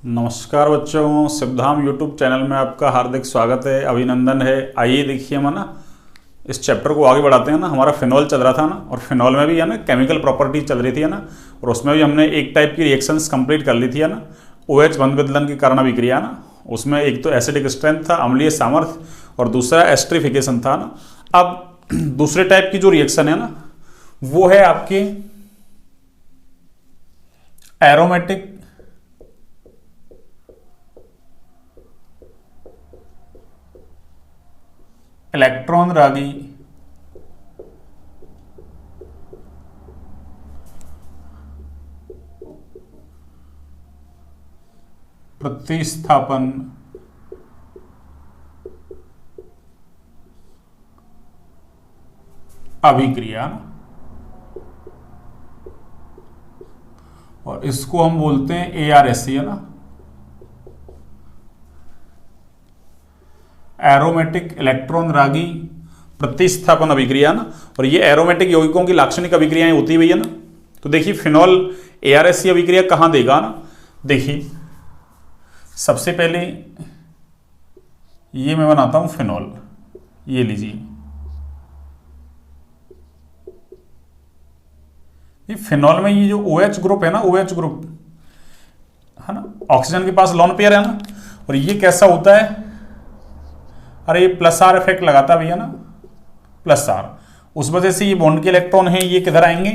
नमस्कार बच्चों, सिवधाम YouTube channel में आपका हार्दिक स्वागत है, अभिनंदन है। आइए देखिए हम ना इस चैप्टर को आगे बढ़ाते हैं ना। हमारा फिनॉल चल रहा था ना, और फिनॉल में भी है ना केमिकल प्रॉपर्टी चल रही थी है ना, और उसमें भी हमने एक टाइप की रिएक्शंस कंप्लीट कर ली थी है ना। OH बंध विदलन की कारण अभिक्रिया ना, उसमें एक तो एसिडिक स्ट्रेंथ था, अम्लीय सामर्थ्य, और दूसरा एस्ट्रिफिकेशन था ना। अब दूसरे टाइप की जो रिएक्शन है ना, वो है आपकी एरोमेटिक इलेक्ट्रॉन रागी प्रतिस्थापन अभिक्रिया, और इसको हम बोलते हैं ARSC है ना, एरोमेटिक इलेक्ट्रॉन रागी प्रतिस्थापन अभिक्रिया ना। और ये एरोमेटिक यौगिकों की लाक्षणिक अभिक्रियाएं होती हुई है ना। तो देखिए फिनॉल ARSC अभिक्रिया कहां देगा ना। देखिए सबसे पहले ये मैं बनाता हूं फिनॉल, ये लीजिए। ये फिनॉल में ये जो OH ग्रुप है ना, OH ग्रुप है ना, ऑक्सीजन के पास लोन पेयर है ना, और ये कैसा होता है, अरे ये प्लस आर इफेक्ट लगाता भैया ना, प्लस आर। उस वजह से ये बॉन्ड के इलेक्ट्रॉन है, ये किधर आएंगे,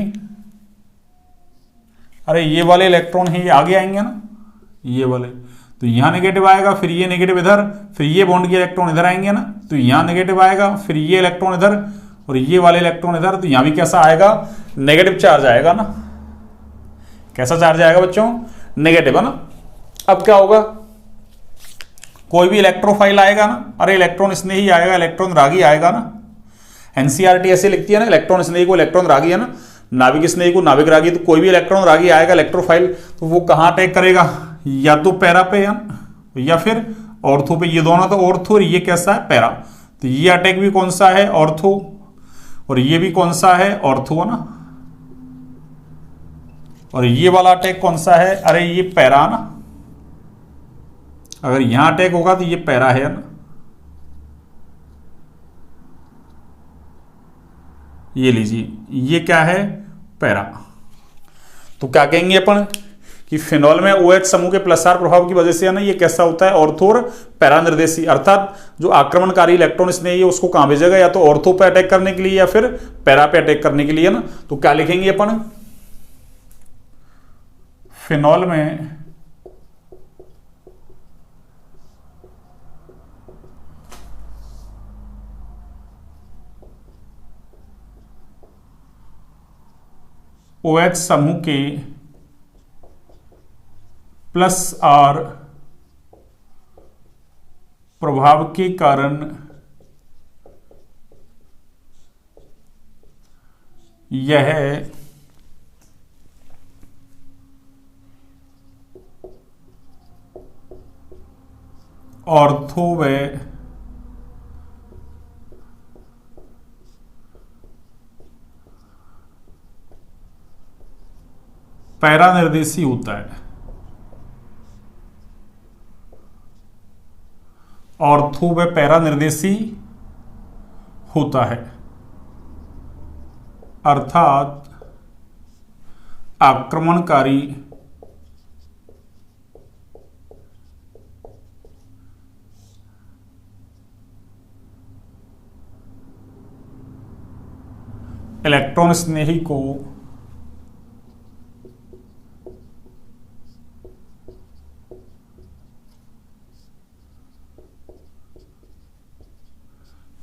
अरे ये वाले इलेक्ट्रॉन है ये आगे आएंगे ना, ये वाले। तो यहां नेगेटिव आएगा, फिर ये नेगेटिव इधर, फिर ये बॉन्ड के इलेक्ट्रॉन इधर आएंगे ना, तो यहां नेगेटिव आएगा, फिर ये इलेक्ट्रॉन इधर, और ये वाले इलेक्ट्रॉन इधर। तो यहां भी कैसा आएगा, नेगेटिव चार्ज आएगा ना। कैसा चार्ज आएगा बच्चों, नेगेटिव है ना। अब क्या होगा, कोई भी इलेक्ट्रोफाइल आएगा ना, अरे इलेक्ट्रॉन स्नेही आएगा, इलेक्ट्रॉन रागी आएगा ना। NCERT ऐसे लिखती है ना, इलेक्ट्रॉन स्नेही को इलेक्ट्रॉन रागी है ना, नाभिक स्नेही को नाभिक रागी। तो कोई भी इलेक्ट्रॉन रागी आएगा इलेक्ट्रोफाइल, तो वो कहां अटैक करेगा, या तो पैरा पे या फिर ऑर्थो पे। ये दोनों तो ऑर्थो, और ये कैसा है, पैरा। तो ये अटैक भी कौन सा है, ऑर्थो, और ये भी कौन सा है, ऑर्थो है ना। और ये वाला अटैक कौन सा है, अरे ये पैरा ना। अगर यहां अटैक होगा तो ये पैरा है ना, ये लीजिए, ये क्या है, पैरा। तो क्या कहेंगे अपन कि फिनॉल में OH समूह के प्लस आर प्रभाव की वजह से है ना, ये कैसा होता है, ऑर्थो और पैरा निर्देशी। अर्थात जो आक्रमणकारी इलेक्ट्रॉन स्नेही है उसको कहां भेजेगा, या तो ऑर्थो पे अटैक करने के लिए या फिर पैरा पे अटैक करने के लिए ना। तो क्या लिखेंगे अपन, फिनॉल में OH समूह के प्लस आर प्रभाव के कारण यह ऑर्थो व पैरा निर्देशी होता है। ऑर्थो व पैरा निर्देशी होता है, अर्थात आक्रमणकारी इलेक्ट्रॉन स्नेही को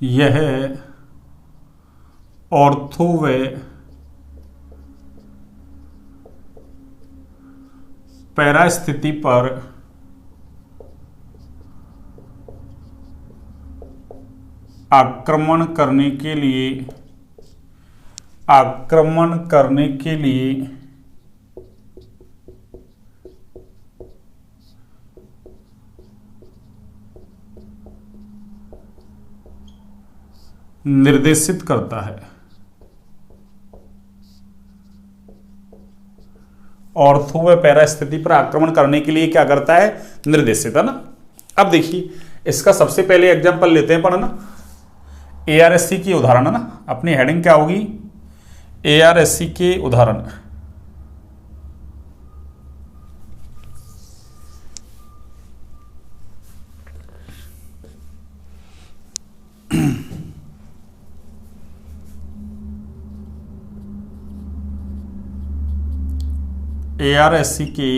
यह ऑर्थो व पैरा स्थिति पर आक्रमण करने के लिए निर्देशित करता है। ऑर्थो व पैरा स्थिति पर आक्रमण करने के लिए क्या करता है, निर्देशित है ना। अब देखिए इसका सबसे पहले एग्जांपल लेते हैं ना, एआरएससी की उदाहरण है ना। अपनी हेडिंग क्या होगी, एआरएससी के उदाहरण। एआरएससी के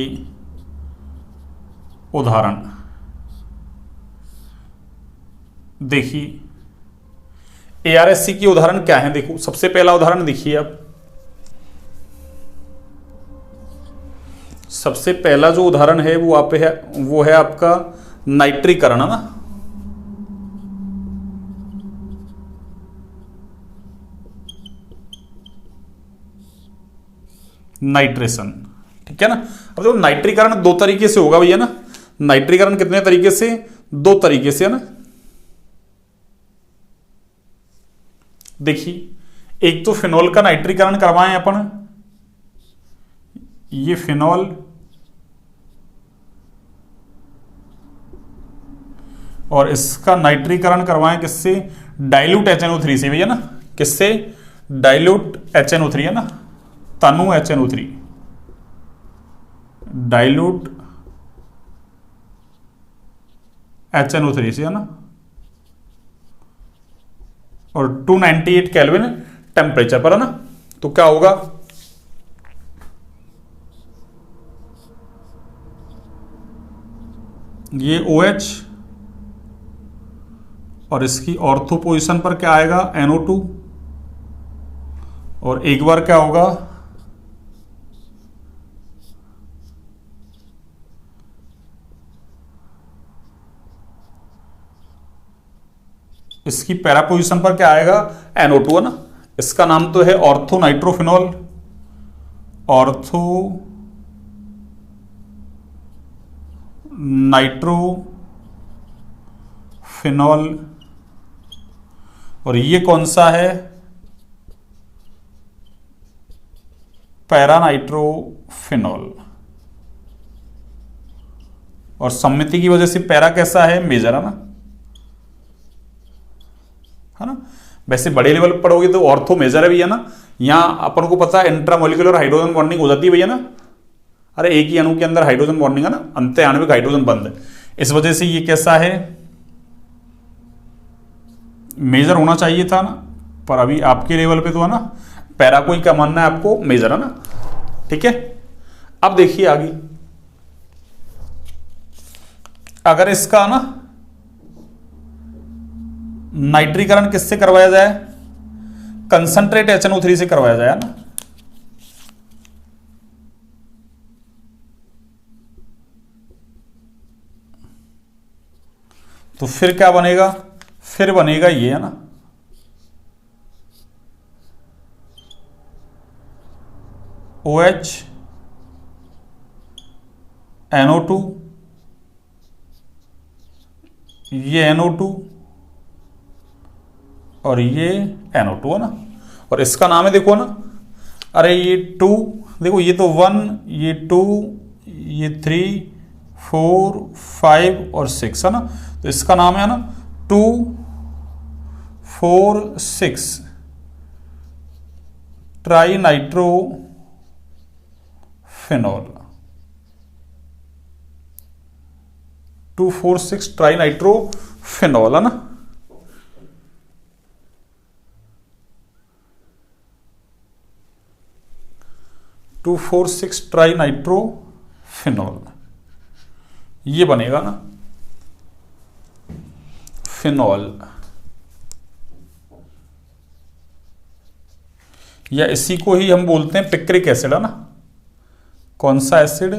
उदाहरण देखिए, एआरएससी की उदाहरण क्या है। देखो सबसे पहला उदाहरण देखिए आप, सबसे पहला जो उदाहरण है वो है आपका नाइट्रीकरण है ना। नाइट्रेशन, ठीक है ना। अब देखो नाइट्रीकरण दो तरीके से होगा भैया ना। नाइट्रीकरण कितने तरीके से, दो तरीके से है ना। देखिए एक तो फिनॉल का नाइट्रीकरण करवाएं अपन, ये फिनॉल और इसका नाइट्रीकरण करवाएं किससे, डाइल्यूट HNO3 से भैया ना। किससे, डाइल्यूट HNO3 है ना, तनु HNO3, डाइल्यूट HNO3 से है ना। और 298 केल्विन टेम्परेचर पर है ना। तो क्या होगा, ये OH और इसकी ऑर्थो पोजीशन पर क्या आएगा, NO2। और एक बार क्या होगा, इसकी पैरा पोजीशन पर क्या आएगा, NO2 है ना। इसका नाम तो है ऑर्थो नाइट्रोफिनॉल, ऑर्थो नाइट्रोफिनॉल। और ये कौन सा है, पैरा नाइट्रोफिनॉल। और सम्मिति की वजह से पैरा कैसा है, मेजर है ना, है ना। वैसे बड़े लेवल पर पढ़ोगे तो ऑर्थो मेजर है भैया ना। यहां अपन को पता है इंट्रामोलिकुलर हाइड्रोजन बॉन्डिंग हो जाती है भैया ना। अरे एक ही अणु के अंदर हाइड्रोजन बॉन्डिंग है ना, अंत आणविक हाइड्रोजन बंद है, इस वजह से ये कैसा है, मेजर होना चाहिए था ना। पर अभी आपके लेवल पे तो है ना, पैरा कोई क्या मानना है आपको, मेजर है ना, ठीक है। अब देखिए आगे, अगर इसका ना नाइट्रीकरण किससे करवाया जाए, कंसंट्रेट HNO3 से करवाया जाए ना। तो फिर क्या बनेगा, फिर बनेगा ये है ना, OH NO2, ये NO2 और ये NO2 है ना। और इसका नाम है देखो ना, अरे ये 2, देखो ये तो 1, ये 2, ये 3, 4, 5 और 6 है ना। तो इसका नाम है ना 2, 4, 6 ट्राई नाइट्रोफिनॉल, 2, 4, 6 ट्राई नाइट्रोफिनॉल है ना। टू 4, 6 ट्राई नाइट्रोफिनॉल, ये बनेगा ना फिनॉल। या इसी को ही हम बोलते हैं पिक्रिक एसिड है ना। कौन सा एसिड,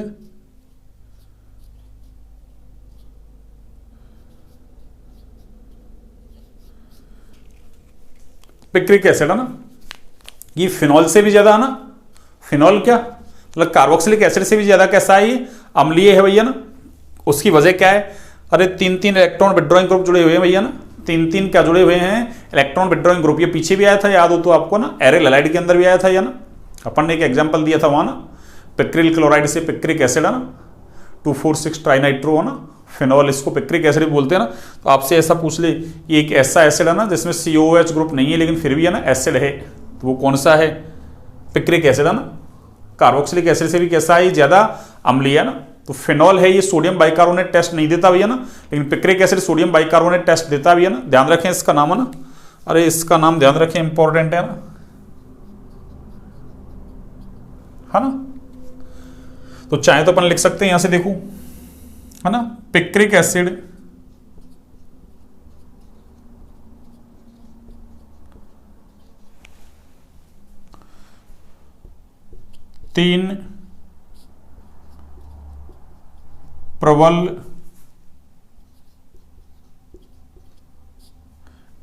पिक्रिक एसिड है ना। ये फिनॉल से भी ज्यादा है ना, फिनॉल क्या मतलब कार्बोक्सिलिक एसिड से भी ज्यादा कैसा है, ये अम्लीय है भैया ना। उसकी वजह क्या है, अरे 3 इलेक्ट्रॉन विड्रॉइंग ग्रुप जुड़े हुए हैं भैया ना, 3 क्या जुड़े हुए हैं, इलेक्ट्रॉन विड्रॉइंग ग्रुप। ये पीछे भी आया था, याद हो तो आपको ना, एरिल हैलाइड के अंदर भी आया था या ना, अपन ने एक एग्जांपल दिया था वहां ना। पिक्रिल क्लोराइड से पिक्रिक एसिड है ना, 2,4,6 ट्राइनाइट्रो है ना, फिनॉल, इसको पिक्रिक एसिड बोलते हैं ना। तो आपसे ऐसा पूछ ले कि एक ऐसा एसिड है ना जिसमें COOH ग्रुप नहीं है लेकिन फिर भी है ना एसिड है, तो वो कौन सा है? पिक्रिक एसिड है ना। कार्बोक्सिलिक एसिड से भी कैसा है? ज्यादा अम्लीय है ना। तो फिनॉल है ये सोडियम बाइकार्बोनेट टेस्ट नहीं देता भैया ना, लेकिन picric acid sodium bicarbonate test देता भी है ना। ध्यान रखें इसका नाम है ना, अरे इसका नाम ध्यान रखें, इंपॉर्टेंट है ना। तो चाहे तो अपन लिख सकते हैं यहां से, देखो है ना, पिक्रिक एसिड तीन प्रबल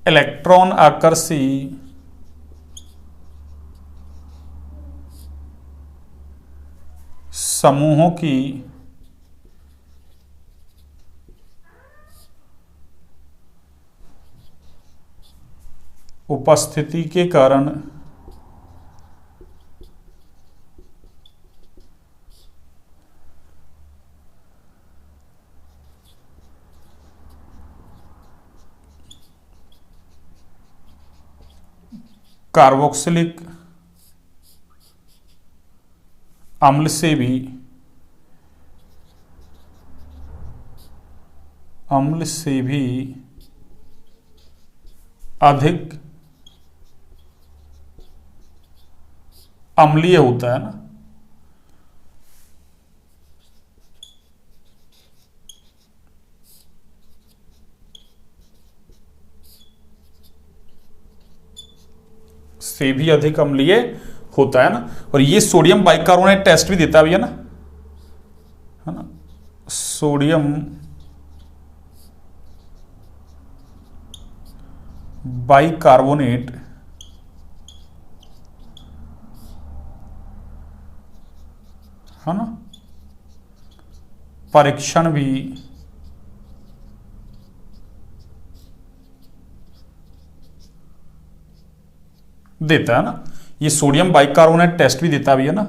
इलेक्ट्रॉन आकर्षी समूहों की उपस्थिति के कारण कार्बोक्सिलिक अम्ल से भी अधिक अम्लीय होता है ना। से भी अधिक अम्लीय होता है ना। और ये सोडियम बाइकार्बोनेट टेस्ट भी देता भी है ना, सोडियम बाइकार्बोनेट है ना, परीक्षण भी देता है ना। ये सोडियम बाइकार्बोनेट टेस्ट भी देता भी है ना।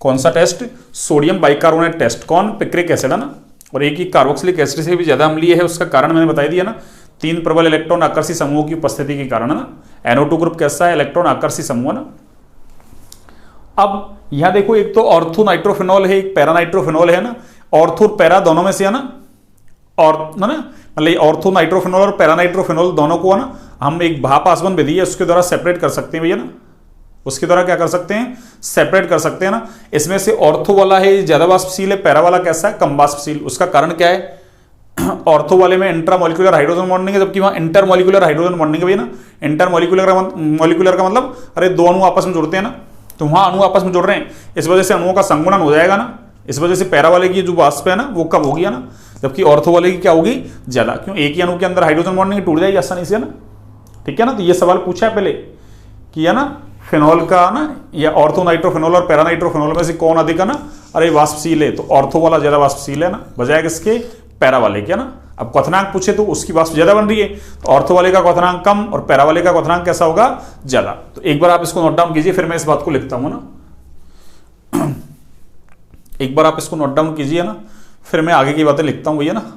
कौन सा टेस्ट? Sodium bicarbonate test. कौन? पिक्रिक एसिड है ना। और एक ही कार्बोक्सिलिक एसिड से भी ज्यादा अम्लीय है, उसका कारण मैंने बता दिया ना, तीन प्रबल इलेक्ट्रॉन आकर्षी समूहों की उपस्थिति के कारण है ना। NO2 ग्रुप कैसा है? इलेक्ट्रॉन आकर्षी समूह ना। अब यहां देखो, एक तो ऑर्थो नाइट्रोफिनॉल है, एक पैरा नाइट्रोफिनॉल है ना। ऑर्थो और पैरा दोनों में से है ना, और ना मतलब ऑर्थो नाइट्रोफिनॉल और पैरा नाइट्रोफिनॉल दोनों को है ना हम एक भाप आसवन विधि है उसके द्वारा सेपरेट कर सकते हैं भैया ना। उसके द्वारा क्या कर सकते हैं? सेपरेट कर सकते हैं ना। इसमें से ऑर्थो वाला है ज्यादा वाष्पशील है, पैरा वाला कैसा है? कम वाष्पशील। उसका कारण क्या है? ऑर्थो वाले में इंट्रामोलिकुलर हाइड्रोजन बॉन्डिंग है, जबकि वहां इंटरमोलिकुलर हाइड्रोजन बॉन्डिंग है भैया ना। इंटरमोलिकुलर का मतलब अरे दो अणु आपस में जुड़ते हैं ना, तो वहां अणु आपस में जुड़ रहे हैं, इस वजह से अणुओं का संगुणन हो जाएगा ना। इस वजह से पैरा वाले की जो वाष्प है ना वो कम होगी है ना, जबकि ऑर्थो वाले की क्या होगी? ज्यादा। क्यों? एक ही अणु के अंदर हाइड्रोजन बॉन्डिंग टूट जाएगी आसानी से है ना। ठीक है ना। तो ये सवाल पूछा है पहले कि है ना फिनॉल का ना या ऑर्थो नाइट्रोफिनॉल और पैरा नाइट्रोफिनॉल में से कौन अधिक है ना, अरे वाष्पशील है, तो ऑर्थो वाला ज्यादा वाष्पशील है ना, बजाय किसके? पैरा वाले के ना। अब क्वथनांक पूछे तो उसकी वाष्प ज्यादा बन रही है, तो ऑर्थो वाले का क्वथनांक कम और पैरा वाले का क्वथनांक कैसा होगा? ज्यादा। तो एक बार आप इसको नोट डाउन कीजिए, फिर मैं इस बात को लिखता हूं ना। एक बार आप इसको नोट डाउन कीजिए ना, फिर मैं आगे की बातें लिखता हूं भैया ना।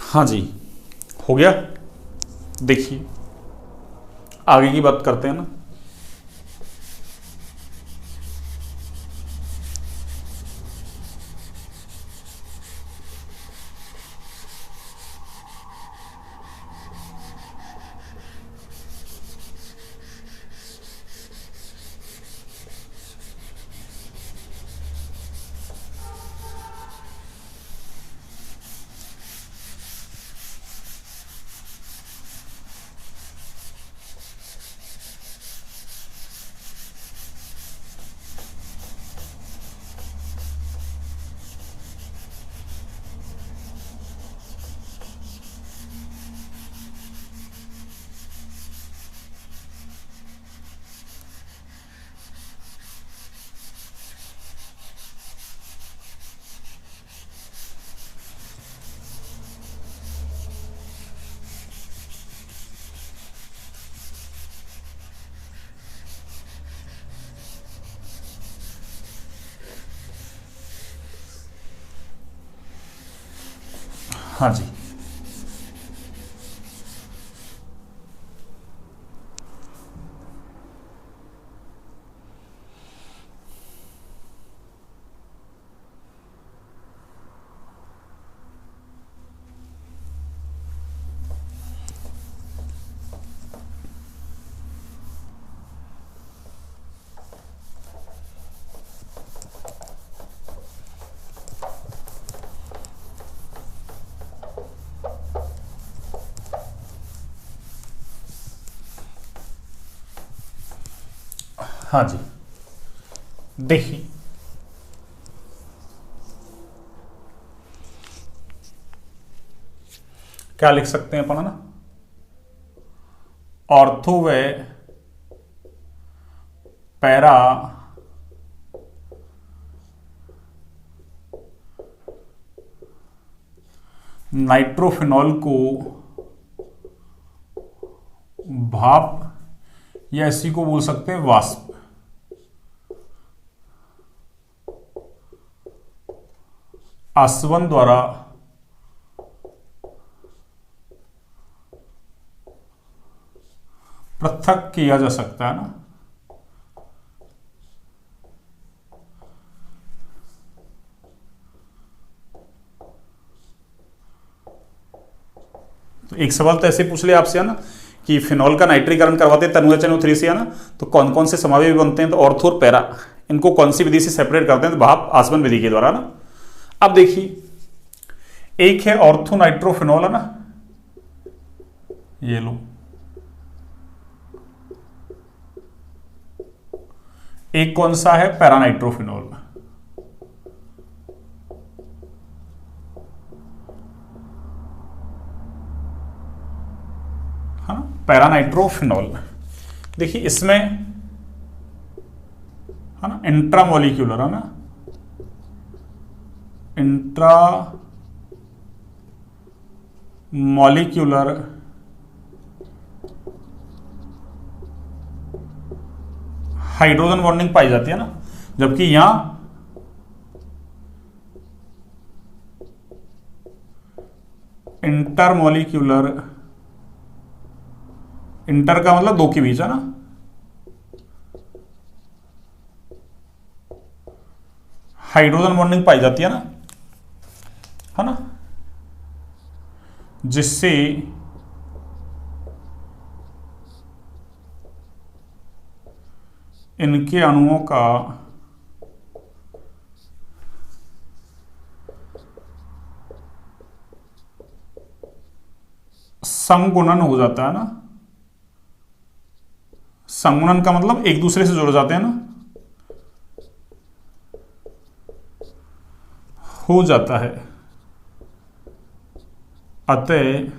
हाँ जी, हो गया। देखिए आगे की बात करते हैं ना। हाँ जी, हाँ जी, देखिए क्या लिख सकते हैं अपन, है ना, ऑर्थो व पैरा नाइट्रोफिनॉल को भाप या इसी को बोल सकते हैं वाष्प आसवन द्वारा पृथक किया जा सकता है ना। तो एक सवाल तो ऐसे पूछ लिया आपसे, है ना, कि फिनॉल का नाइट्रीकरण करवाते हैं तनु HNO3 से, है ना, तो कौन कौन से समावयवी बनते हैं, तो ऑर्थो और पैरा, इनको कौन सी विधि से सेपरेट करते हैं, तो भाप आसवन विधि के द्वारा ना। अब देखिए, एक है ऑर्थो नाइट्रोफिनॉल, है ना, ये लो, एक कौन सा है पैरानाइट्रोफिनॉल, है ना, पैरानाइट्रोफिनॉल। देखिए इसमें, है ना, इंट्रामोलिक्यूलर, है ना, इंट्रा मॉलिक्यूलर हाइड्रोजन बॉन्डिंग पाई जाती है ना, जबकि यहां इंटरमोलिक्यूलर, इंटर का मतलब दो के बीच, है ना, हाइड्रोजन बॉन्डिंग पाई जाती है ना, है ना, जिससे इनके अणुओं का संगुणन हो जाता है ना। संगुणन का मतलब एक दूसरे से जुड़ जाते हैं ना, हो जाता है, अतः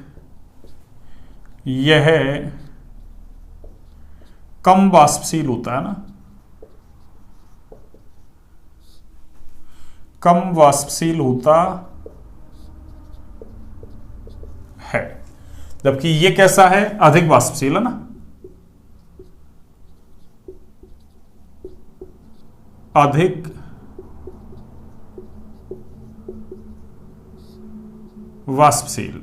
यह कम वाष्पशील होता है ना, कम वाष्पशील होता है, जबकि ये कैसा है, अधिक वाष्पशील, है ना, अधिक वाष्पशील,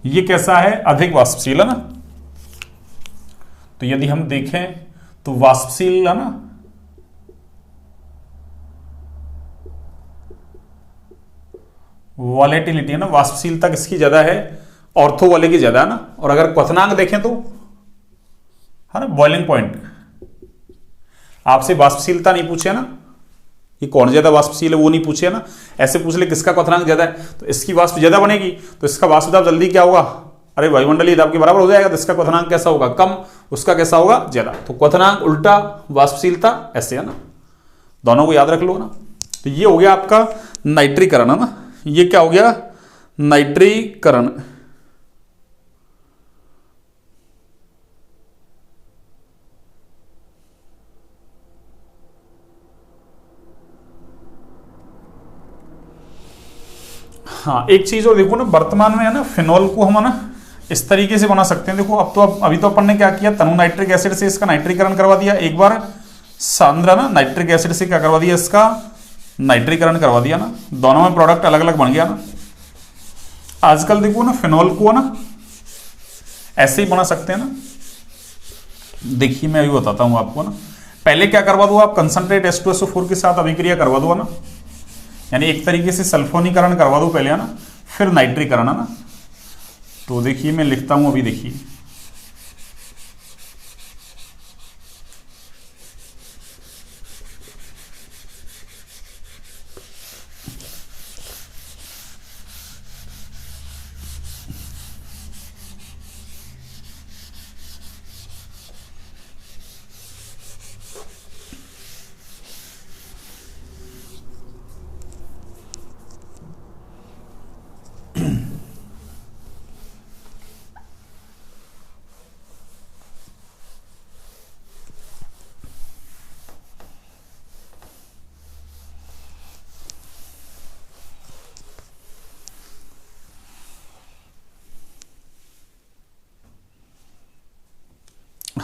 ये कैसा है, अधिक वाष्पशील, है ना। तो यदि हम देखें तो वाष्पशील, है ना, वॉलेटिलिटी, है ना, वाष्पशीलता किसकी ज्यादा है, ऑर्थो वाले की ज्यादा, है ना। और अगर क्वथनांक देखें तो, है ना, बॉइलिंग पॉइंट, आपसे वाष्पशीलता नहीं पूछे ना, कि कौन ज्यादा वाष्पशील है वो नहीं पूछे ना, ऐसे पूछ ले किसका क्वथनांक ज्यादा है, तो इसकी वाष्प ज्यादा बनेगी, तो इसका वाष्प दाब जल्दी क्या होगा, अरे वायुमंडलीय दाब के बराबर हो जाएगा, तो इसका क्वथनांक कैसा होगा, कम, उसका कैसा होगा, ज्यादा। तो क्वथनांक उल्टा, वाष्पशीलता ऐसे, है ना, दोनों को याद रख लो ना। तो ये हो गया आपका नाइट्रीकरण, है ना, ये क्या हो गया, नाइट्रीकरण। हाँ, एक चीज और देखो ना, वर्तमान में, है ना, फिनॉल को हम, है ना, इस तरीके से बना सकते हैं। देखो अब तो, अभी तो अपन ने क्या किया, तनु नाइट्रिक एसिड से इसका नाइट्रीकरण करवा दिया, एक बार सांद्र, ना, नाइट्रिक एसिड से क्या करवा दिया, इसका नाइट्रीकरण करवा दिया ना, दोनों में प्रोडक्ट अलग अलग बन गया ना, आजकल देखो ना फिनॉल को ना ऐसे ही बना सकते हैं ना। देखिए मैं अभी बताता हूं आपको ना। पहले क्या करवा दो आप, कंसंट्रेट H2SO4 के साथ अभिक्रिया करवा दो ना, यानी एक तरीके से सल्फोनीकरण करवा दो पहले है ना, फिर नाइट्रीकरण है ना। तो देखिए मैं लिखता हूं अभी, देखिए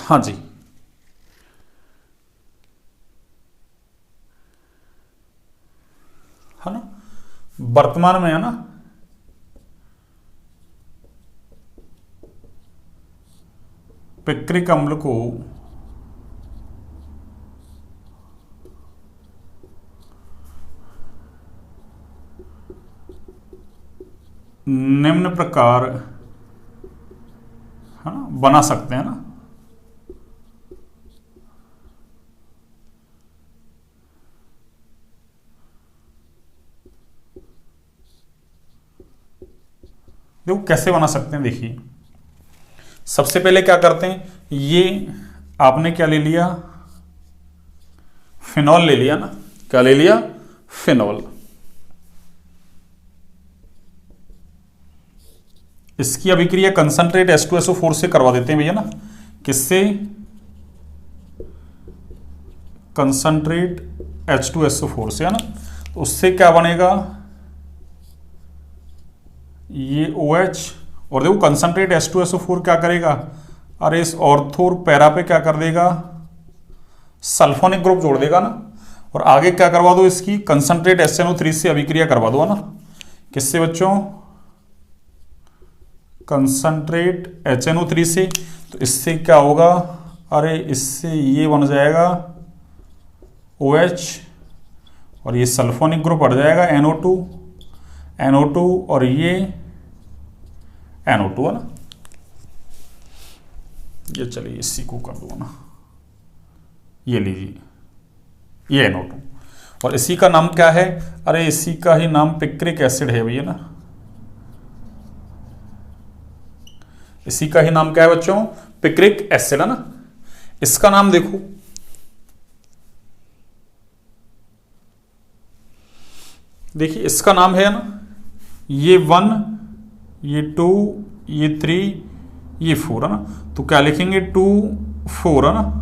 हाँ जी, है ना। वर्तमान में है ना पिक्रिक अम्ल को निम्न प्रकार है ना बना सकते हैं ना। देखो कैसे बना सकते हैं, देखिए सबसे पहले क्या करते हैं, ये आपने क्या ले लिया, फिनॉल ले लिया ना। क्या ले लिया, फिनॉल। इसकी अभिक्रिया कंसंट्रेट H2SO4 से करवा देते हैं भैया ना। किससे, कंसंट्रेट H2SO4 से है ना। तो उससे क्या बनेगा, ये OH, और देखो कंसंट्रेट H2SO4 क्या करेगा, अरे इस ऑर्थो और पैरा पे क्या कर देगा, सल्फोनिक ग्रुप जोड़ देगा ना। और आगे क्या करवा दो, इसकी कंसंट्रेट SNO3 से अभिक्रिया करवा दो ना। किससे बच्चों, कंसंट्रेट HNO3 से। तो इससे क्या होगा, अरे इससे ये बन जाएगा OH, और ये सल्फोनिक ग्रुप हट जाएगा NO2 और ये NO2 है ना। ये चलिए इसी को कर दो ना, ये लीजिए ये NO2, और इसी का नाम क्या है, अरे इसी का ही नाम पिक्रिक एसिड है भैया ना। इसी का ही नाम क्या है बच्चों, पिक्रिक एसिड है ना। इसका नाम देखो, देखिए इसका नाम है ना, ये 1, ये 2, ये 3, ये 4 है ना। तो क्या लिखेंगे, 2 4 है ना।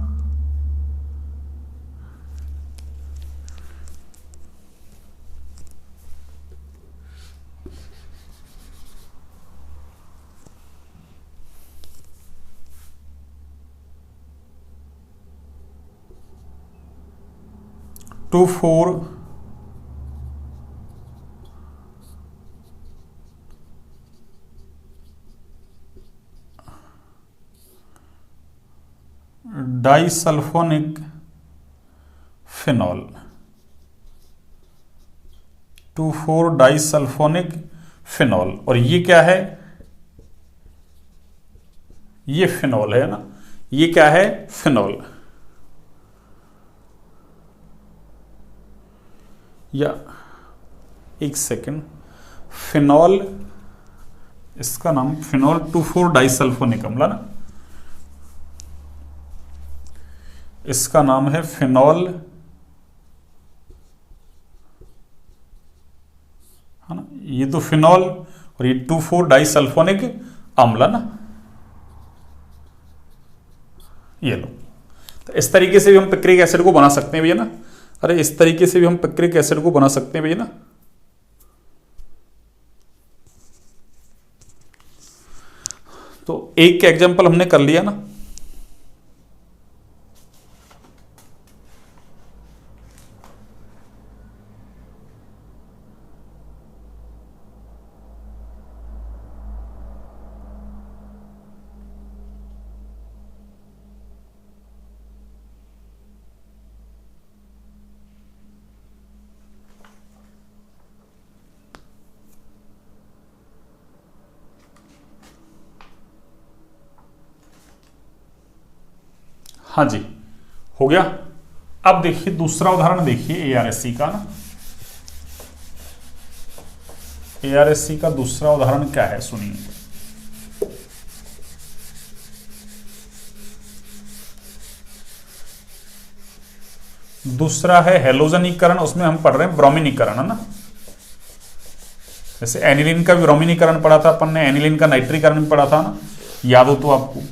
Two 4 disulphonic phenol, 2,4 disulphonic phenol. और ये क्या है, ये फिनॉल है ना, ये क्या है, फिनॉल। या एक सेकेंड, फिनॉल, इसका नाम फिनॉल 2,4 डाइसल्फोनिक अम्ल ना, इसका नाम है फिनॉल, है ना। ये तो फिनॉल और ये 2,4 डाइसल्फोनिक अम्ल ना, ये लो। तो इस तरीके से भी हम पिक्रिक एसिड को बना सकते हैं भैया ना। अरे इस तरीके से भी हम पिक्रिक एसिड को बना सकते हैं भैया ना। तो एक एग्जांपल हमने कर लिया ना। हाँ जी, हो गया। अब देखिए दूसरा उदाहरण देखिए ARSC का ना, ARSC का दूसरा उदाहरण क्या है सुनिए। दूसरा है हेलोजनीकरण, उसमें हम पढ़ रहे हैं ब्रोमीनीकरण, है ना। जैसे एनिलीन का भी ब्रोमीनीकरण पढ़ा था अपन ने, एनिलीन का नाइट्रीकरण भी पढ़ा था ना, याद हो तो आपको।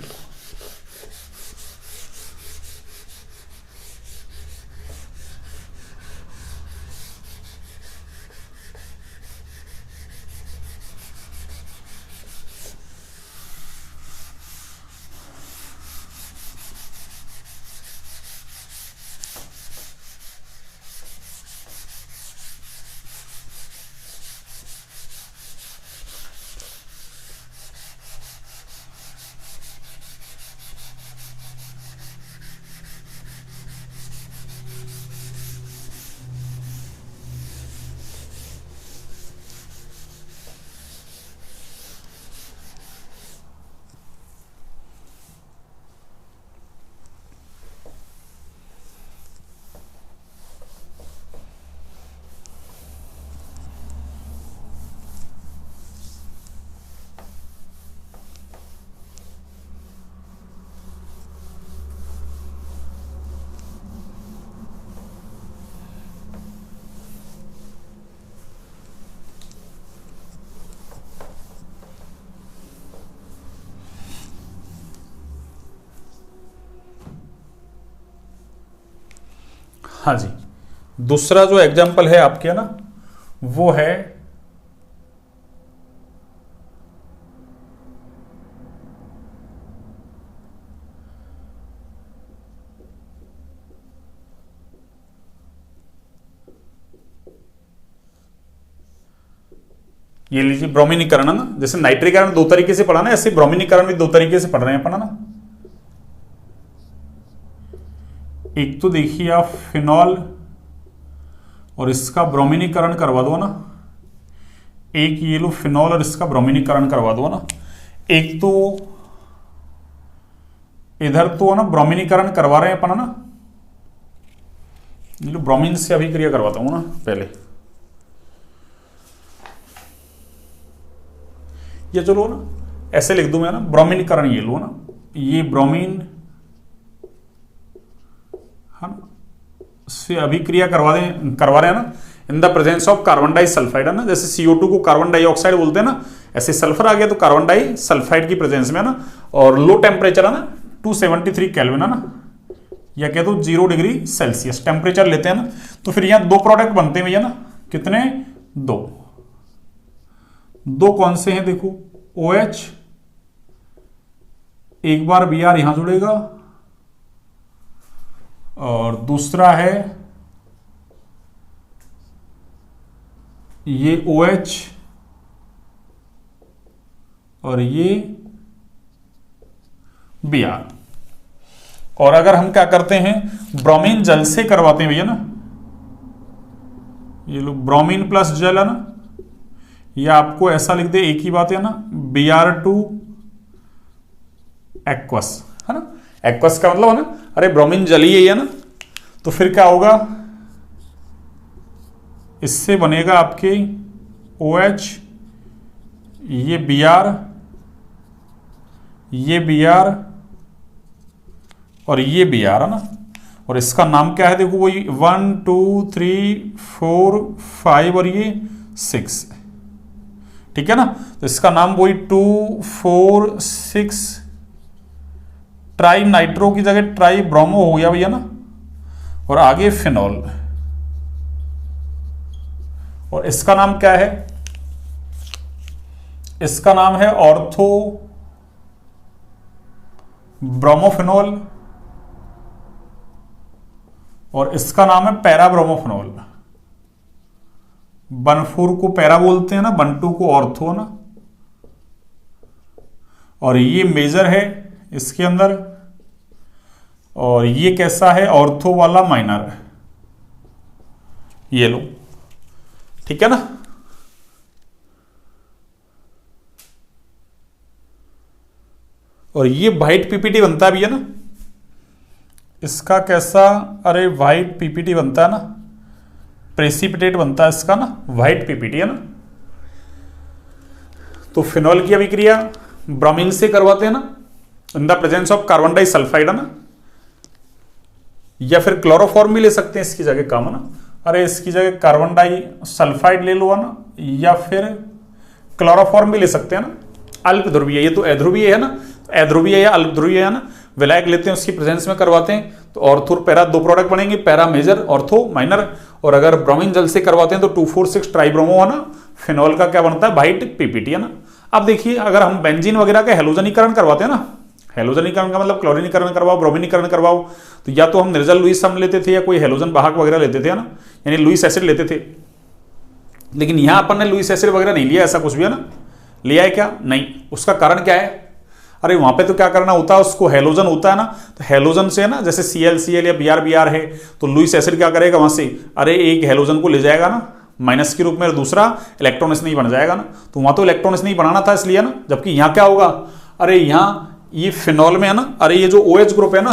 हाँ जी, दूसरा जो एग्जाम्पल है आपके ना, वो है ये लीजिए ब्रोमीनीकरण, है ना। जैसे नाइट्रीकरण दो तरीके से पढ़ा ना, ऐसे ब्रोमीनीकरण भी दो तरीके से पढ़ रहे हैं अपन, है ना। एक तो देखिए आप फिनॉल और इसका ब्रोमीनीकरण करवा दो ना, एक ये लो फिनॉल और इसका ब्रोमीनीकरण करवा दो ना। एक तो इधर तो ना ब्रोमीनीकरण करवा रहे हैं अपन, है ना। ये लो ब्रोमीन से अभिक्रिया करवाता हूं ना पहले, ये चलो ना ऐसे लिख दूं मैं ना, ब्रोमीनीकरण ये लो ना, ये ब्रोमीन है ना से अभिक्रिया करवा रहे हैं ना, in the presence of carbon disulphide, है ना। जैसे CO2 को कार्बन डाइऑक्साइड बोलते हैं ना, ऐसे सल्फर आ गया तो कार्बन डाइसल्फाइड की प्रेजेंस में, है ना। और लो टेम्परेचर है ना 273 केल्विन, है ना, या कह दो 0 डिग्री सेल्सियस टेम्परेचर लेते हैं ना। तो फिर यहां दो प्रोडक्ट बनते हैं भैया ना, कितने, दो कौन से हैं देखो, OH, एक बार Br यहां जुड़ेगा, और दूसरा है ये OH और ये Br। और अगर हम क्या करते हैं, ब्रोमीन जल से करवाते हैं भैया ना, ये लो ब्रोमीन प्लस जल, है ना, या आपको ऐसा लिख दे, एक ही बात है ना, Br2 एक्वस, है ना। एक्वस का मतलब है ना, अरे ब्रोमीन जल ही है ना, तो फिर क्या होगा, इससे बनेगा आपके OH, ये Br, ये Br और ये Br, है ना। और इसका नाम क्या है देखो, वही 1 2 3 4 5 और ये 6, ठीक है ना। तो इसका नाम वही 2 4 6 ट्राई नाइट्रो की जगह ट्राई ब्रोमो हो गया भैया ना, और आगे फिनॉल। और इसका नाम क्या है, इसका नाम है ऑर्थो ब्रोमोफिनॉल, और इसका नाम है पैरा ब्रोमोफिनॉल। बनफूर को पैरा बोलते हैं ना, बंटू को ऑर्थो ना। और ये मेजर है इसके अंदर, और ये कैसा है, ऑर्थो वाला माइनर, ये लो, ठीक है ना। और ये वाइट PPT बनता भी है ना, इसका कैसा, अरे वाइट पीपीटी बनता है ना, प्रेसिपिटेट बनता है इसका ना, वाइट पीपीटी है ना। तो फिनॉल की अभिक्रिया ब्रोमीन से करवाते हैं ना in the presence of carbon disulphide है ना, या फिर क्लोरोफॉर्म भी ले सकते हैं इसकी जगह, काम है ना। अरे इसकी जगह कार्बन डाइसल्फाइड ले लो ना, या फिर क्लोरोफॉर्म भी ले सकते हैं ना। अल्प ध्रुवीय, ये तो अध्रुवीय है ना, अध्रुवीय या अल्प ध्रुवीय है ना, विलायक लेते हैं उसकी प्रेजेंस में करवाते हैं तो ऑर्थो और पैरा दो प्रोडक्ट बनेंगे, पैरा मेजर ऑर्थो माइनर। और अगर ब्रोमीन जल से करवाते हैं तो 2,4,6 ट्राइब्रोमो है ना, फिनॉल का क्या बनता है, वाइट पीपीटी है ना। अब देखिए अगर हम बेंजीन वगैरह का हेलोजनीकरण करवाते हैं ना, हेलोजनीकरण का मतलब क्लोरीनीकरण करवाओ, ब्रोमीनीकरण करवाओ, तो या तो हम निर्जल लुईस सम लेते थे या कोई हेलोजन वाहक वगैरह लेते थे ना, यानी लुईस एसिड लेते थे। लेकिन यहां अपन ने लुईस एसिड वगैरह नहीं लिया, ऐसा कुछ भी है ना, लिया है क्या, नहीं। उसका कारण क्या है, अरे वहां पे तो क्या करना होता है, उसको हेलोजन होता है ना, तो हेलोजन से ना जैसे Cl या Br है, तो लुईस एसिड क्या करेगा वहां से, अरे एक हेलोजन को ले जाएगा ना माइनस के रूप में, दूसरा इलेक्ट्रॉन नहीं बन जाएगा ना, तो वहां तो इलेक्ट्रॉन नहीं बनाना था इसलिए ना। जबकि यहां क्या होगा, अरे यहां ये फिनॉल में है ना, अरे ये जो OH ग्रुप है ना,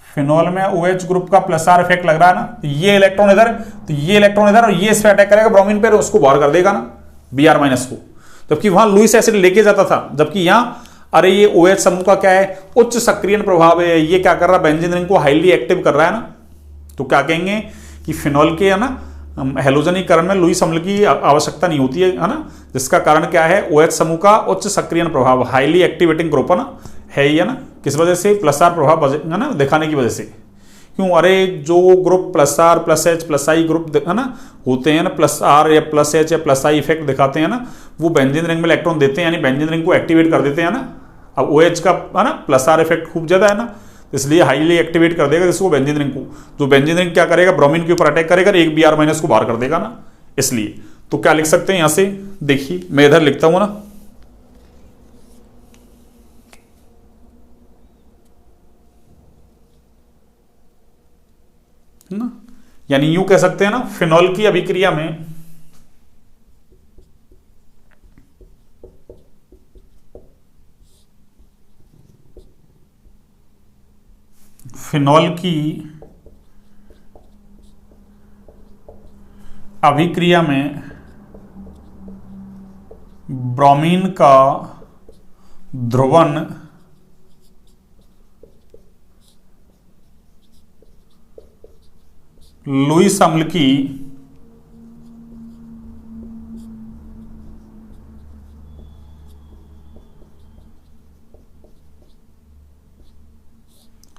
फिनॉल में OH ग्रुप का प्लस आर इफेक्ट लग रहा है ना, तो ये इलेक्ट्रॉन इधर, तो ये इलेक्ट्रॉन इधर, और ये इस पे अटैक करेगा ब्रोमीन पे, उसको बाहर कर देगा ना Br माइनस को, जबकि वहां लुईस एसिड लेके जाता था। जबकि यहां अरे ये OH समूह का क्या है, उच्च सक्रियण प्रभाव है, ये क्या कर रहा है, बेंजीन रिंग को हाईली एक्टिव कर रहा है ना। तो क्या कहेंगे कि फिनॉल के है ना हेलोजनीकरण में लुईस अम्ल की आवश्यकता नहीं होती है ना, जिसका कारण क्या है, OH समूह का उच्च सक्रियण प्रभाव, हाईली एक्टिवेटिंग ग्रुप है ना, है ही है ना, किस वजह से, प्लस आर प्रभाव है ना दिखाने की वजह से। क्यों, अरे जो group plus R plus H plus I group है ना होते हैं ना, प्लस आर या प्लस एच या प्लस आई इफेक्ट दिखाते हैं ना, वो बेंजीन रिंग में इलेक्ट्रॉन देते हैं, यानी बेंजीन रिंग को एक्टिवेट कर देते हैं ना। अब OH का है ना प्लस आर इफेक्ट खूब ज्यादा है ना, इसलिए हाईली एक्टिवेट कर देगा जिसको, बेंजीन रिंग को। जो बेंजीन रिंग क्या करेगा, ब्रोमीन के ऊपर अटैक करेगा, एक Br माइनस को बाहर कर देगा ना, इसलिए। तो क्या लिख सकते हैं यहां से, देखिए मैं इधर लिखता हूं ना, यानी यूं कह सकते हैं ना, फिनॉल की अभिक्रिया में फिनॉल की अभिक्रिया में ब्रोमीन का ध्रुवण लुईस अम्ल की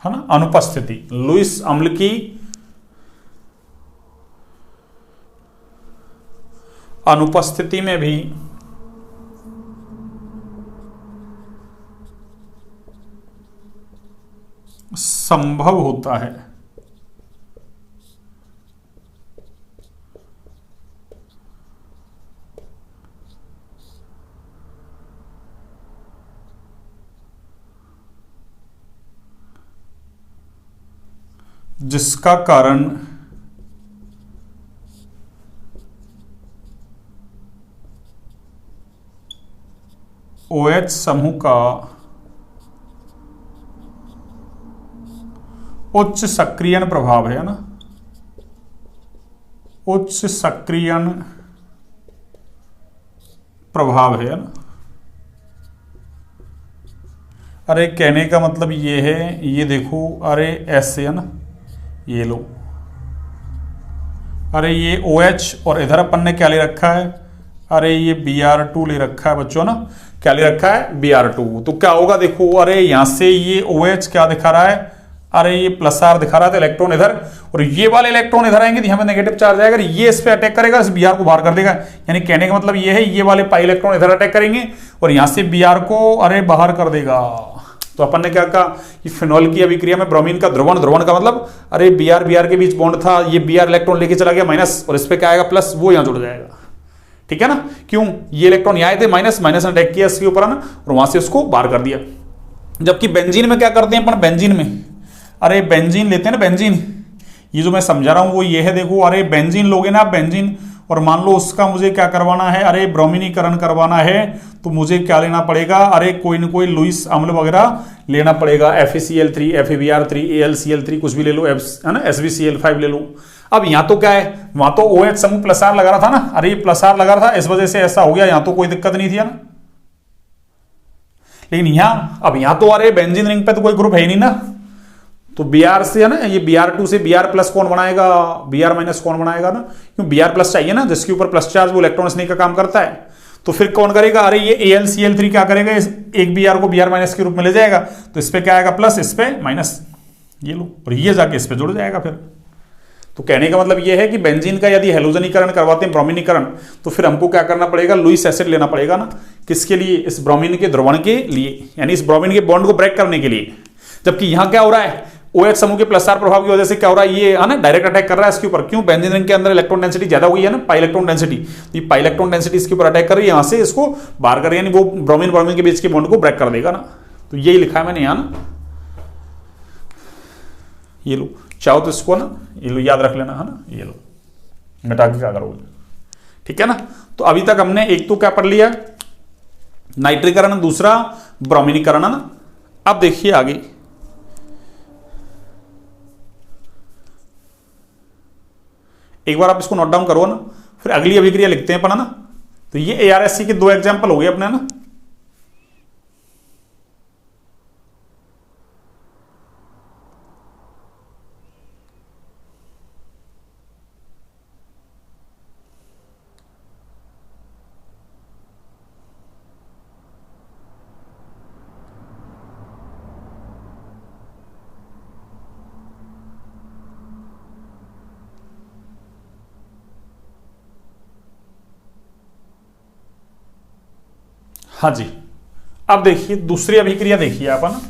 है ना अनुपस्थिति, लुईस अम्ल की अनुपस्थिति में भी संभव होता है। जिसका कारण OH समूह का उच्च सक्रियण प्रभाव है ना, उच्च सक्रियण प्रभाव है ना। अरे कहने का मतलब ये है, ये देखो, अरे ऐसे है ना, ये लो, अरे ये OH और इधर अपन ने क्या ले रखा है, अरे ये Br2 ले रखा है बच्चों ना, क्या ले रखा है Br2। तो क्या होगा देखो, अरे यहां से ये OH क्या दिखा रहा है, अरे ये प्लस आर दिखा रहा था इलेक्ट्रॉन इधर, और ये वाले इलेक्ट्रॉन इधर आएंगे तो यहाँ पे नेगेटिव चार्ज आएगा, ये इस पे अटैक करेगा, इस Br को बाहर कर देगा। यानी कहने का मतलब ये है, ये वाले पाई इलेक्ट्रॉन इधर अटैक करेंगे और यहां से Br को अरे बाहर कर देगा। तो अपन ने क्या कहा कि फिनॉल की अभिक्रिया में ब्रोमीन का ध्रुवण, ध्रुवण का मतलब अरे Br के बीच बॉन्ड था, ये Br इलेक्ट्रॉन लेके चला गया माइनस, और इस पे क्या आएगा प्लस, वो यहां जुड़ जाएगा। ठीक है ना, क्यों, ये इलेक्ट्रॉन यहाँ आए थे माइनस, माइनस ने अटैक किया इसके ऊपर है ना, और वहां से उसको बाहर कर दिया। जबकि बेंजीन में क्या करते हैं अपन, बेंजीन में अरे बेंजीन लेते हैं ना, बेंजीन, ये जो मैं समझा रहा हूं वो ये है, देखो अरे बेंजीन लोगे ना आप, बेंजीन और मान लो उसका मुझे क्या करवाना है, अरे ब्रोमीनीकरण करवाना है, तो मुझे क्या लेना पड़ेगा, अरे कोई ना कोई लुईस अम्ल वगैरह लेना पड़ेगा, FeCl3, FeBr3, AlCl3 कुछ भी ले लो, है ना, SbCl5 ले लो। अब यहाँ तो क्या है, वहां तो OH समूह प्लस R लगा रहा था ना, अरे ये प्लस R लगा रहा था, इस वजह से ऐसा हो गया, यहाँ तो कोई दिक्कत नहीं थी ना। लेकिन यहाँ, अब यहाँ तो अरे बेंजीन रिंग पे तो कोई ग्रुप है ही नहीं ना, तो Br से है ना, ये Br2 से Br प्लस कौन बनाएगा, Br माइनस कौन बनाएगा ना, क्यों Br प्लस चाहिए ना, जिसके ऊपर प्लस चार्ज वो इलेक्ट्रॉन स्नेक का काम करता है। तो फिर कौन करेगा, अरे ये AlCl3 क्या करेगा, इस एक Br को Br माइनस के रूप में ले जाएगा, तो इस पे क्या आएगा प्लस, इस पे माइनस, ये लो, और ये जाके इस पे जुड़ जाएगा फिर। तो कहने का मतलब ये है कि बेंजीन का यदि हेलोजनीकरण करवाते हैं, ब्रोमीनीकरण, तो फिर हमको क्या करना पड़ेगा, लुईस एसिड लेना पड़ेगा ना, किसके लिए, इस ब्रोमीन के ध्रुवण के लिए, यानी इस ब्रोमीन के बॉन्ड को ब्रेक करने के लिए। जबकि यहां क्या हो रहा है, OH समूह के प्लस R प्रभाव की वजह से क्या हो रहा है, ये है ना डायरेक्ट अटैक कर रहा है इसके ऊपर, क्यों, बेंजीन रिंग के अंदर इलेक्ट्रॉन डेंसिटी ज्यादा हो गई है ना, पाई इलेक्ट्रॉन डेंसिटी, तो ये पाई इलेक्ट्रॉन डेंसिटी इसके ऊपर अटैक कर रही है, यहां से इसको बाहर कर, यानी वो ब्रोमीन ब्रोमीन के बीच के बॉन्ड को ब्रेक कर देगा ना। तो यही लिखा है मैंने यहां ना, ये लो, चाहो तो इसको ना, ये लो याद रख लेना, है ना, ये लो मिटा के क्या करोगे, ठीक है ना। तो अभी तक हमने एक तो क्या पढ़ लिया, नाइट्रीकरण, दूसरा ब्रोमीनीकरण, है ना। अब देखिए आगे, एक बार आप इसको नोट डाउन करो ना, फिर अगली अभिक्रिया लिखते हैं अपन, है ना। तो ये ARSC के 2 एग्जाम्पल हो गए अपने, ना। हाँ जी, अब देखिए दूसरी अभिक्रिया देखिए आप, है ना।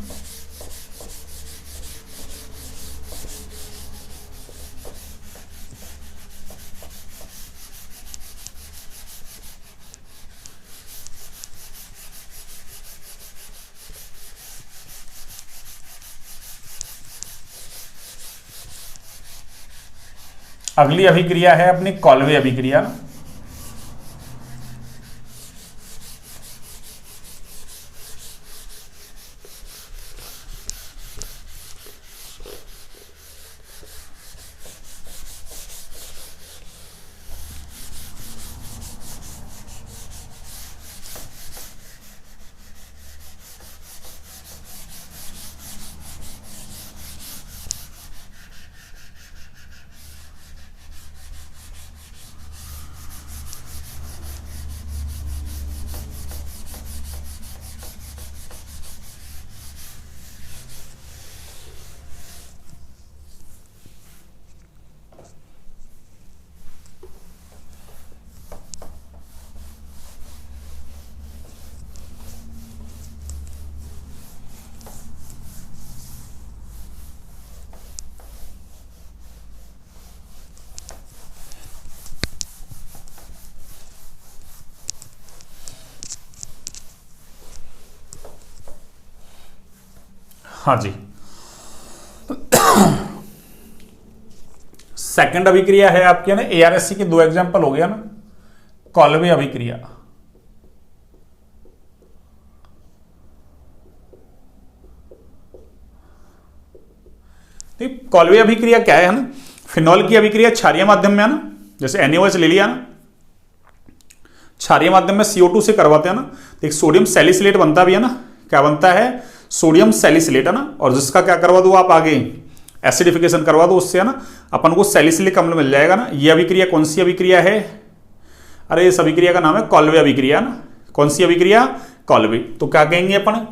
अगली अभिक्रिया है अपनी कॉल्वे अभिक्रिया। हाँ जी, सेकंड अभिक्रिया है आपके ना, ARSC के 2 एग्जांपल हो गया ना, कॉल्वे अभिक्रिया। तो कॉल्वे अभिक्रिया क्या है ना, फिनॉल की अभिक्रिया क्षारीय माध्यम में, है ना, जैसे NaOH ले लिया ना, क्षारीय माध्यम में CO2 से करवाते हैं ना, तो एक सोडियम सैलिसिलेट बनता भी है ना, क्या बनता है, सोडियम सैलिसिलेट, है ना, और जिसका क्या करवा दो आप आगे एसिडिफिकेशन करवा दो, उससे है ना अपन को सैलिसिलिक अम्ल मिल जाएगा ना। ये अभिक्रिया कौन सी अभिक्रिया है, अरे इस अभिक्रिया का नाम है कॉल्वे अभिक्रिया ना। कौन सी अभिक्रिया, कॉल्वे। तो क्या कहेंगे अपन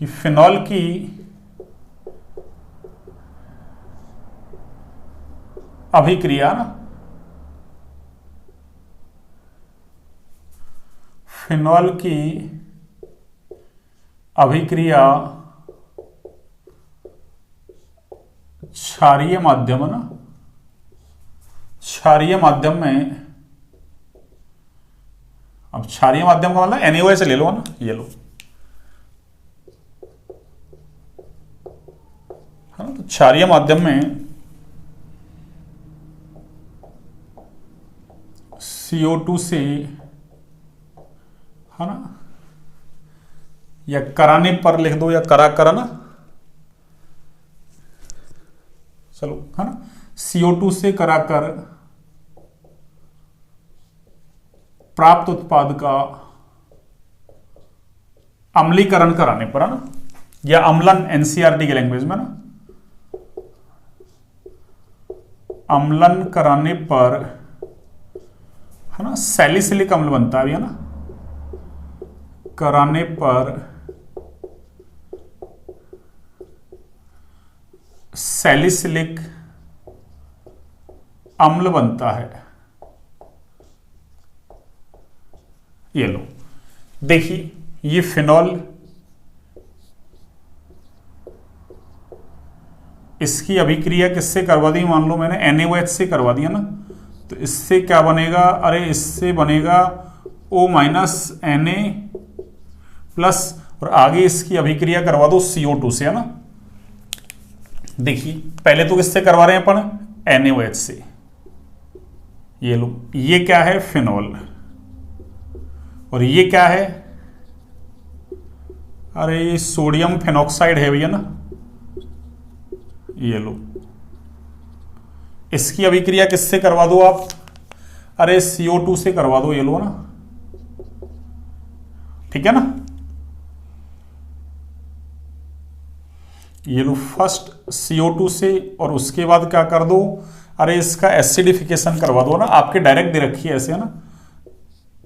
कि फिनॉल की अभिक्रिया ना, फिनॉल की अभिक्रिया क्षारीय माध्यम, है ना, क्षारीय माध्यम में, अब क्षारीय माध्यम का मतलब NaOH ले लो ना, ये लो, है ना। तो क्षारीय माध्यम में CO2 से, है ना, या कराने पर लिख दो या करा ना, चलो, है ना, CO2 से कराकर प्राप्त उत्पाद का अम्लीकरण कराने पर, है ना, या अम्लन NCERT की लैंग्वेज में ना, अम्लन कराने पर, है ना, सैलिसिलिक अम्ल बनता है, ना, कराने पर सैलिसिलिक अम्ल बनता है। ये लो, देखिए ये फिनॉल, इसकी अभिक्रिया किससे करवा दी, मान लो मैंने NaOH से करवा दिया ना, तो इससे क्या बनेगा, अरे इससे बनेगा O माइनस Na प्लस, और आगे इसकी अभिक्रिया करवा दो CO2 से, है ना। देखिए पहले तो किससे करवा रहे हैं अपन, NaOH से। ये लो, ये क्या है, फिनॉल, और ये क्या है, अरे ये सोडियम फेनॉक्साइड है भैया ना। ये लो, इसकी अभिक्रिया किससे करवा दो आप, अरे CO2 से करवा दो, ये लो ना, ठीक है ना। ये लो फर्स्ट CO2 से, और उसके बाद क्या कर दो, अरे इसका एसिडिफिकेशन करवा दो ना, आपके डायरेक्ट दे रखी है ऐसे, है ना।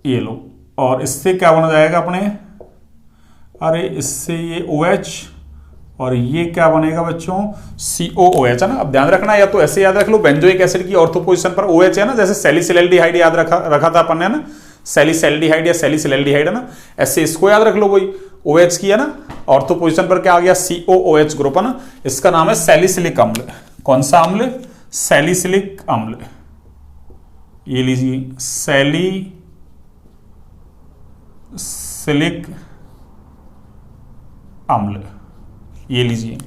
ये लो, और इससे क्या बन जाएगा अपने, अरे इससे ये OH, और ये क्या बनेगा बच्चों, COOH, है ना। अब ध्यान रखना, या तो ऐसे याद रख लो, बेंजोइक एसिड की ऑर्थो पोजीशन पर OH है ना, जैसे सैलिसिलैल्डिहाइड याद रखा था अपन ने ना, सैलिसैल्डिहाइड या सैलिसिलैल्डिहाइड, है ना, ऐसे इसको याद रख लो, वही OH की, है ना, ऑर्थो पोजीशन पर क्या आ गया, COOH ग्रुप, है ना। इसका नाम है सैलिसिलिक अम्ल। कौन सा अम्ल, सैलिसिलिक अम्ल। ये लीजिए, सैलिसिलिक अम्ल, ये लीजिए।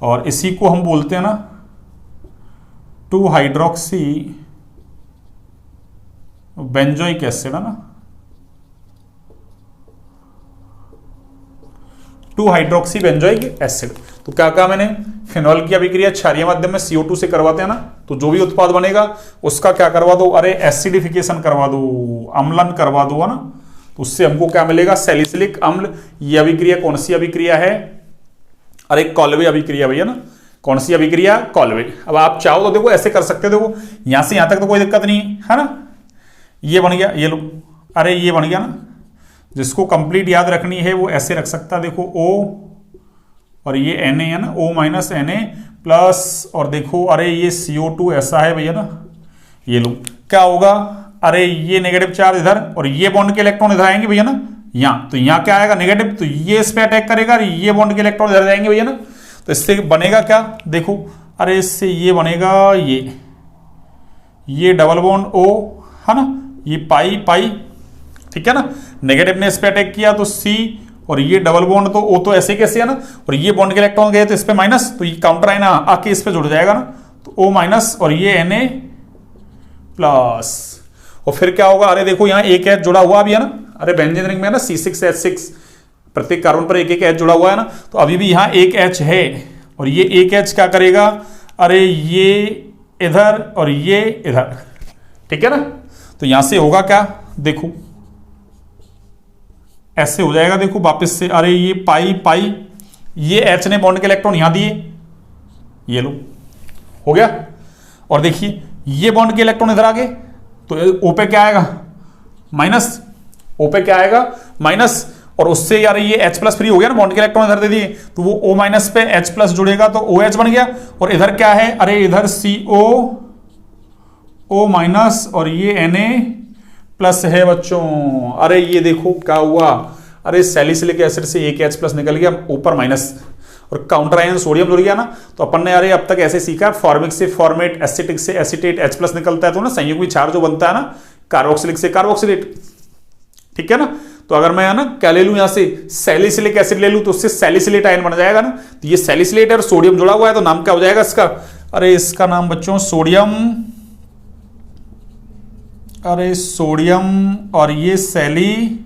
और इसी को हम बोलते हैं ना 2 हाइड्रोक्सी बेंजोइक एसिड, है ना, 2 हाइड्रोक्सी बेंजोइक एसिड। तो क्या कहा मैंने, फिनॉल की अभिक्रिया क्षारीय माध्यम में CO2 से करवाते हैं ना, तो जो भी उत्पाद बनेगा उसका क्या करवा दो, अरे एसिडिफिकेशन करवा दो, अम्लन करवा दो, है ना। तो उससे हमको क्या मिलेगा, सैलिसिलिक अम्ल। ये अभिक्रिया कौन सी अभिक्रिया है, अरे कॉल्वे अभिक्रिया भैया ना। कौन सी अभिक्रिया, कॉल्वे। अब आप चाहो तो देखो ऐसे कर सकते हो, देखो यहां से यहां तक तो कोई दिक्कत नहीं है ना। ये बन गया, ये लो, अरे ये बन गया ना। जिसको कंप्लीट याद रखनी है वो ऐसे रख सकता है, देखो O और ये Na है ना, O माइनस Na प्लस, और देखो अरे ये CO2 ऐसा है भैया ना। ये लो, क्या होगा, अरे ये नेगेटिव चार्ज इधर, और ये बॉन्ड के इलेक्ट्रॉन इधर आएंगे भैया ना, यहाँ। तो यहाँ क्या आएगा, नेगेटिव, तो ये इस पे अटैक करेगा, और ये बॉन्ड के इलेक्ट्रॉन इधर जाएंगे भैया ना। तो इससे बनेगा क्या, देखो, अरे इससे ये बनेगा, ये डबल बॉन्ड O, है ना, ये पाई पाई, ठीक है ना। नेगेटिव ने इस पे अटैक किया तो C, और ये डबल बॉन्ड तो O तो ऐसे कैसे है ना, और ये बॉन्ड के इलेक्ट्रॉन गए तो इस पे माइनस, तो ये काउंटर आए ना आके इस पे जुड़ जाएगा ना, तो O माइनस, और ये Na प्लस, और फिर क्या होगा, अरे देखो यहाँ एक H जुड़ा हुआ भी है ना, अरे बेंजीन रिंग में ना C6H6, प्रत्येक कार्बन पर एक एक H जुड़ा हुआ है ना, तो अभी भी यहाँ एक H है, और ये एक H क्या करेगा, अरे ये इधर और ये इधर, ठीक है ना। तो यहां से होगा क्या, देखो ऐसे हो जाएगा, देखो वापस से, अरे ये पाई पाई, ये H ने बॉन्ड के इलेक्ट्रॉन यहां दिए, ये लो हो गया। और देखिए ये बॉन्ड के इलेक्ट्रॉन इधर आ गए, तो O पे क्या आएगा, माइनस, O पे क्या आएगा, माइनस, और उससे यार ये H प्लस फ्री हो गया ना, बॉन्ड के इलेक्ट्रॉन इधर दे दिए, तो वो O माइनस पे H प्लस जुड़ेगा तो OH बन गया। और इधर क्या है, अरे इधर CO O माइनस, और ये Na प्लस है बच्चों। अरे ये देखो क्या हुआ, अरे सैलिसिलिक एसिड से एक H प्लस निकल गया, ऊपर माइनस, और काउंटर आयन सोडियम जुड़ गया ना। तो अपन ने अरे अब तक ऐसे सीखा, फॉर्मिक से फॉर्मेट, एसिटिक से एसिटेट, H प्लस निकलता है तो ना संयुग्मी क्षार जो बनता है ना, कार्बोक्सिलिक से कार्बोक्सिलेट, ठीक है ना। तो अगर मैं ना क्या ले लूं, यहां से सैलिसिलिक एसिड ले लूं तो उससे सैलिसिलेट आयन बन जाएगा ना। तो ये सैलिसिलेट और सोडियम जुड़ा हुआ है, तो नाम क्या हो जाएगा इसका, अरे इसका नाम बच्चों सोडियम अरे सोडियम और ये सैलिसिलेट,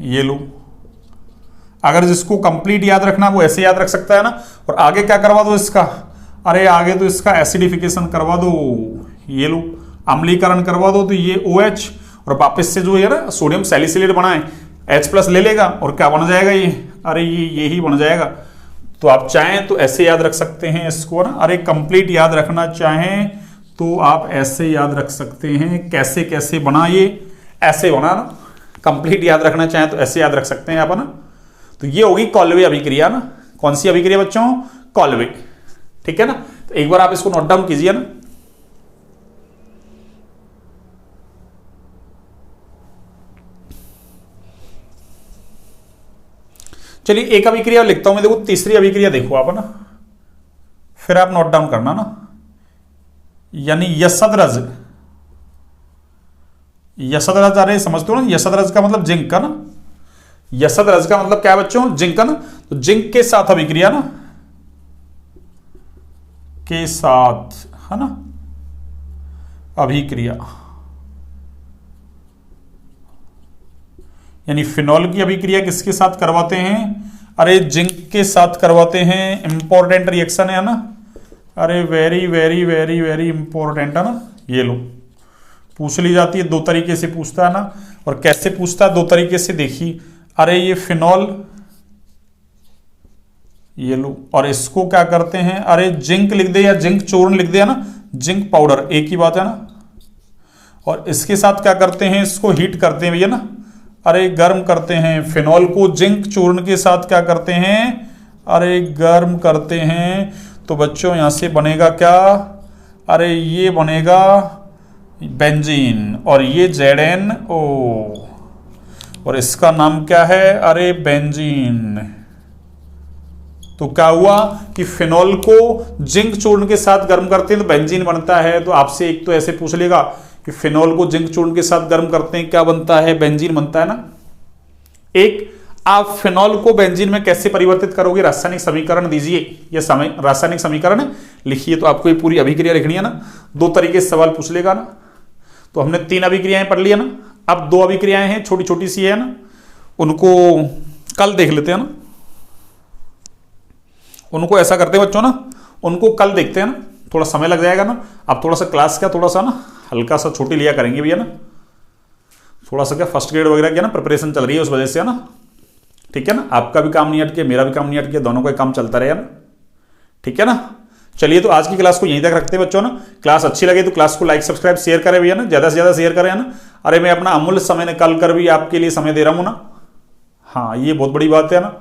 ये लो। अगर जिसको कंप्लीट याद रखना वो ऐसे याद रख सकता है ना। और आगे क्या करवा दो इसका, अरे आगे तो इसका एसिडिफिकेशन करवा दो, ये लो, अम्लीकरण करवा दो। तो ये OH और वापस से जो है ना सोडियम सैलिसिलेट बना है, H+ ले लेगा और क्या बन जाएगा ये, अरे ये ही बन जाएगा। तो आप चाहें तो ऐसे याद रख सकते हैं इसको ना। अरे कंप्लीट याद रखना चाहें तो आप ऐसे याद रख सकते हैं। कैसे कैसे बना ये, ऐसे बना ना। कंप्लीट याद रखना चाहें तो ऐसे याद रख सकते हैं आप ना। तो ये होगी कॉल्वे अभिक्रिया ना। कौन सी अभिक्रिया बच्चों, कॉल्वे, ठीक है ना। तो एक बार आप इसको नोट डाउन कीजिए ना। चलिए एक अभिक्रिया लिखता हूं मैं, देखो तीसरी अभिक्रिया देखो आप ना, फिर आप नोट डाउन करना ना। यानी यसदरज, यसदरज, अरे समझते हो ना, यसदरज का मतलब जिंक का ना। यसदरज का मतलब क्या है बच्चों, जिंक का ना। तो जिंक के साथ अभिक्रिया ना, के साथ, है ना, अभिक्रिया, यानी फिनॉल की अभिक्रिया किसके साथ करवाते हैं, अरे जिंक के साथ करवाते हैं। इंपॉर्टेंट रिएक्शन है ना, अरे very very very very important है ना। ये लो, पूछ ली जाती है, दो तरीके से पूछता है ना। और कैसे पूछता है, दो तरीके से, देखिए। अरे ये फिनॉल, ये लो, और इसको क्या करते हैं, अरे जिंक लिख दे या जिंक चूर्ण लिख दे ना, जिंक पाउडर, एक ही बात है ना। और इसके साथ क्या करते हैं, इसको हीट करते हैं भैया ना, अरे गर्म करते हैं। फिनॉल को जिंक चूर्ण के साथ क्या करते हैं, अरे गर्म करते हैं। तो बच्चों यहां से बनेगा क्या, अरे ये बनेगा बेंजीन, और ये ZnO, और इसका नाम क्या है, अरे बेंजीन। तो क्या हुआ कि फिनॉल को जिंक चूर्ण के साथ गर्म करते हैं तो बेंजीन बनता है। तो आपसे एक तो ऐसे पूछ लेगा कि फिनॉल को जिंक चूर्ण के साथ गर्म करते हैं, क्या बनता है, बेंजीन बनता है ना। एक, आप फिनॉल को बेंजीन में कैसे परिवर्तित करोगे, रासायनिक समीकरण दीजिए, ये रासायनिक समीकरण लिखिए। तो आपको ये पूरी अभिक्रिया लिखनी है ना। दो तरीके से सवाल पूछ लेगा ना। तो हमने 3 अभिक्रियाएं पढ़ लिया ना। अब 2 अभिक्रियाएं हैं, छोटी छोटी सी है ना, उनको कल देख लेते हैं ना। उनको ऐसा करते हैं बच्चों ना, उनको कल देखते हैं ना, थोड़ा समय लग जाएगा ना। अब थोड़ा सा क्लास का थोड़ा सा ना हल्का सा छोटी लिया करेंगे भैया ना। थोड़ा सा क्या फर्स्ट ग्रेड वगैरह क्या ना प्रिपरेशन चल रही है, उस वजह से है ना, ठीक है ना। आपका भी काम नहीं अटके, मेरा भी काम नहीं अटके, दोनों का काम चलता रहे ना, ठीक है ना। चलिए तो आज की क्लास को यहीं तक रखते हैं बच्चों ना। क्लास अच्छी लगे तो क्लास को लाइक सब्सक्राइब शेयर करें भैया ना, ज्यादा से ज्यादा शेयर करें ना। अरे मैं अपना अमूल्य समय निकाल कर भी आपके लिए समय दे रहा हूं ना। हाँ, ये बहुत बड़ी बात है ना।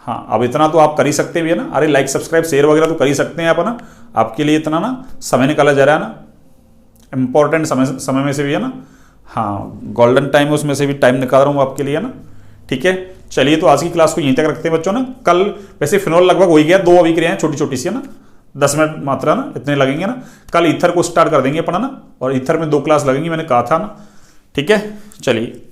हाँ, अब इतना तो आप कर ही सकते हैं ना। अरे लाइक सब्सक्राइब शेयर वगैरह तो कर ही सकते हैं आप ना। आपके लिए इतना ना समय निकाला जा रहा है ना, इंपॉर्टेंट समय में से भी है ना। हाँ, गोल्डन टाइम उसमें से भी टाइम निकाल रहा हूँ आपके लिए ना, ठीक है। चलिए तो आज की क्लास को यहीं तक रखते हैं बच्चों ना। कल वैसे फिनॉल लगभग हो ही गया, 2 अभिक्रियाएं छोटी छोटी सी है ना, 10 मिनट मात्रा ना, इतने लगेंगे ना। कल ईथर को स्टार्ट कर देंगे अपना ना, और ईथर में 2 क्लास लगेंगी, मैंने कहा था ना, ठीक है। चलिए।